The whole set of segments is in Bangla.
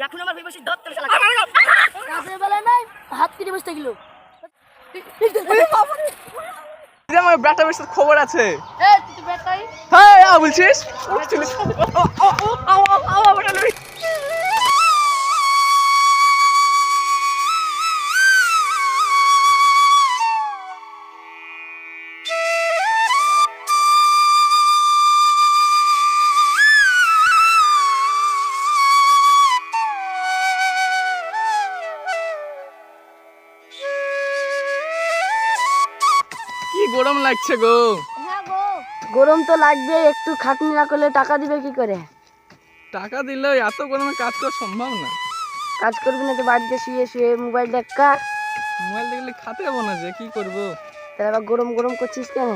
এখন আমার বিবসি দত্ত শালা কাজে বেলা নাই হাত কেটে বসতে গেল আমার ব্যাটা বেশ খবর আছে। এই তুই তো বেটাই হ্যাঁ বলছিস কি গরম লাগছে গো। হ্যাঁ গো গরম তো লাগবে, একটু খাটনি না করলে টাকা দিবে কি করে? টাকা দিলে এত গরমে কাজ করা সম্ভব না। কাজ করবি না তো বাড়িতে শুয়ে শুয়ে মোবাইল দেখা। মোবাইল দেখলে খাতে যাবো না, যে কি করবো? তাহলে আবার গরম গরম করছিস কেন?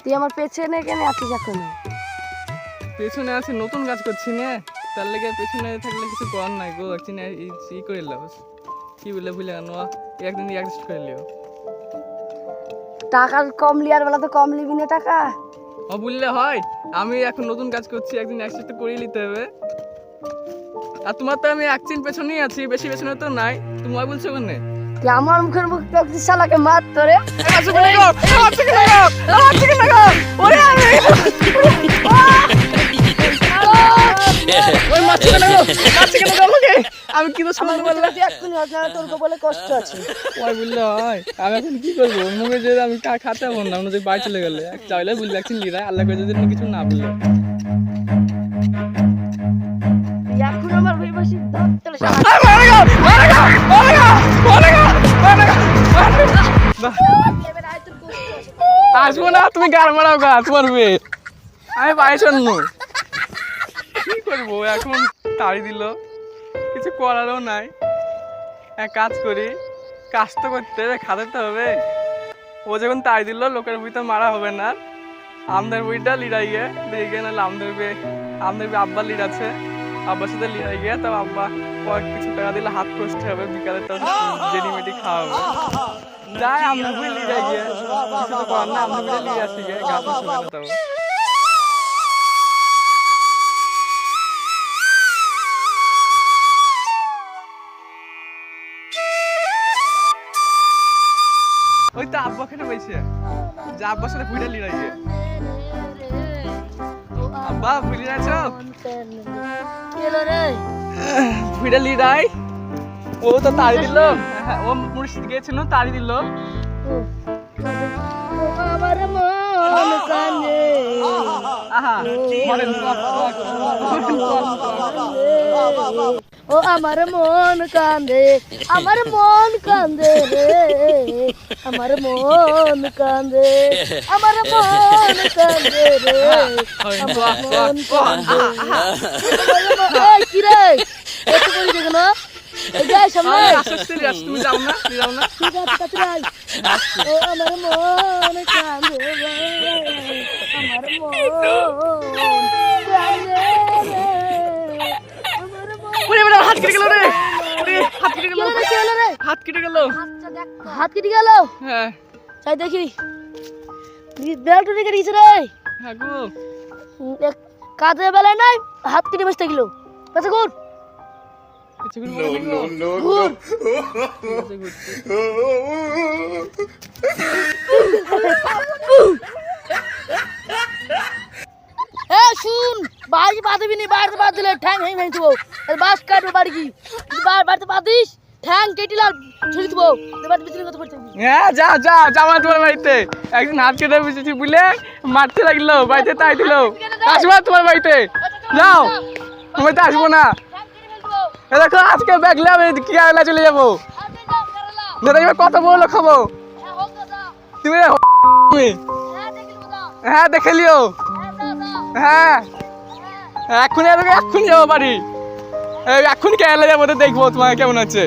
তুই আমার পেছনে কেন আছিস এখনো? পেছনে আছি, নতুন কাজ করছি না, তার লেগে পেছনে থাকলে কিছু করার নাই গো। একদিন ই করে এলাম, কি বলে বুঝলে কেন একদিন অ্যাডজাস্ট করে লিও। টাকা কম লিয়ার বেলা তো কম লিবি না টাকা। ও বললে হয়? আমি এখন নতুন কাজ করছি, একদিন অ্যাডজাস্ট তো করেই নিতে হবে। আর তোমার তো আমি একদিন পেছনেই আছি, বেশি পেছনে তো নাই। তোমার বলছো কেন? তুই আমার মুখের মুখ তো শালাকে মার তোরে। আমি কি তো সামনে বললাম তোর কপালে কষ্ট আছে। ওই বললে হয়? আমি এখন কি করবো? মুখে যে আমি খাতে পারবো না, যে বাড়ি চলে গেলে চাইলে বুঝলে একদিন লিরাই আল্লাহ করে যদি কিছু না বললে। এখন আমার বিবসি দত্ত আসবো না, তুমি গান মারাও গা, তোমার মেয়ে আমি পাইছ কি করবো এখন? তাড়ি দিল, কিছু করারও নাই। এক কাজ করি, কাজ তো করতে হবে, খাতে তো হবে। ও যখন তাড়ি দিল, লোকের বই তো মারা হবে না। আমাদের বইটা লিড়াই গিয়ে দিয়ে গিয়ে, নাহলে আমাদের আব্বা লিড আছে, আব্বার সাথে লিড়াই গিয়ে, তো আব্বা কয়েক কিছু টাকা দিলে হাত কষতে হবে, বিকালে তো জেডিমেটি খাওয়া হবে। যাই আমাদের বই লিড়াই গিয়ে, কিছু তো করার না, আমাদের বইটা লিড়ে আসি গিয়ে, গাছ শুনে যেতে হবে। ওই তো আব্বা খেতে পাইছে, যা আব্বার সাথে বুইটা লিড়াই গিয়ে। আব্বা বুঝলি আছো? বুইটা লিড়াই, ও তো তাড়ি দিল। ও মুর্শিদ গিয়েছিল, তাড়ি দিল। আমার মন কান্দে আহা ও আমার মন কান্দে, আমার মন কান্দে রে, আমার মন কান্দে, আমার মন কান্দে রে, আমার মন কান্দে। এই কি রে এত করে দেখো না, এই যাই সামনে তুমি যাও না, যাও না। ঠিক আছে কাছে আয়। ও আমার মন কান্দে রে, আমার মন কান্দে রে, আমার মন। ওরে বাবা, হাত কেটে গেল রে, ওরে হাত কেটে গেল, কি হলো রে? হাত কেটে গেল। হাত কেটে গেল? হ্যাঁ চাই দেখি, বেল্ট কেটে গেছে রে। হ্যাঁ গো, কাজে বেলায় নাই হাত কেটে বসতে গেল। কাছে ঘুর ঘুর। শুন, বাড়ি বাঁধবি নি, বাড়িতে বাঁধ দিলে ঠ্যাং ভেঙে ভেঙে দেবো। বাস কাটবে বাড়ি কি বাড়িতে বাঁধিস, ঠ্যাং কেটে লাল ছুড়ে দেবো। হ্যাঁ যা যা যাওয়া তোমার বাড়িতে। একদিন হাত কেটে বসেছি বুঝলে, মারতে লাগলো, বাড়িতে তাই দিল। আসবো তোমার বাড়িতে, যাও। আমি তো আসবো না। দেখো আজকে ব্যাগলে আমি কেরালা চলে যাবো। কত বড় খাবো তুমি? হ্যাঁ দেখে লিও। হ্যাঁ এক্ষুনি এক্ষুনি যাবো বাড়ি, এক্ষুনি কেরালা যাবো, তো দেখবো তোমার কেমন আছে।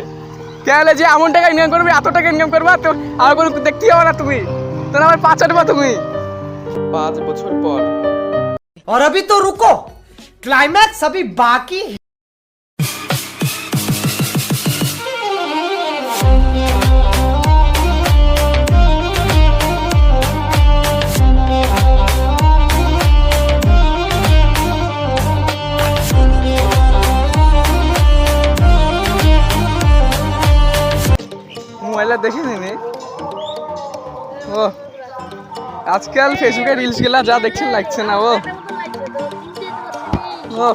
কেরালা যে এমন টাকা ইনকাম করবে, এত টাকা ইনকাম করবা, তো আর কোনো দেখতে যাবো না তুমি, তাহলে আমার 5 আটবা তুমি। 5 বছর পর। और अभी तो रुको, क्लाइमैक्स अभी बाकी है। আজকাল ফেসবুকে রিলস গুলা যা দেখছেন লাগছে না ও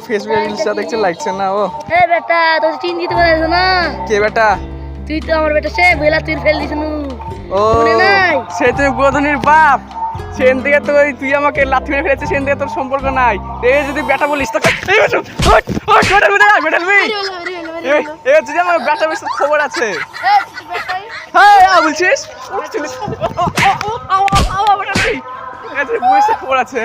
ফেসবুকে রিলস যা দেখছেন লাগছে না ও এ বেটা তুই চিন দিতে পারিস না কে বেটা তুই তো আমার বেটা সে বেলা তুই ফেল দিছ নু ও মনে নাই? সে তুই গোধনির বাপ সেন থেকে তো তুই আমাকে লাথি মেরে ফেলেছিস সেন থেকে তোর সম্পর্ক নাই এই যদি বেটা বলিস তো এ যদি আমার বেটা বেশ খবর আছে হ্যাঁ বলছিস খবর আছে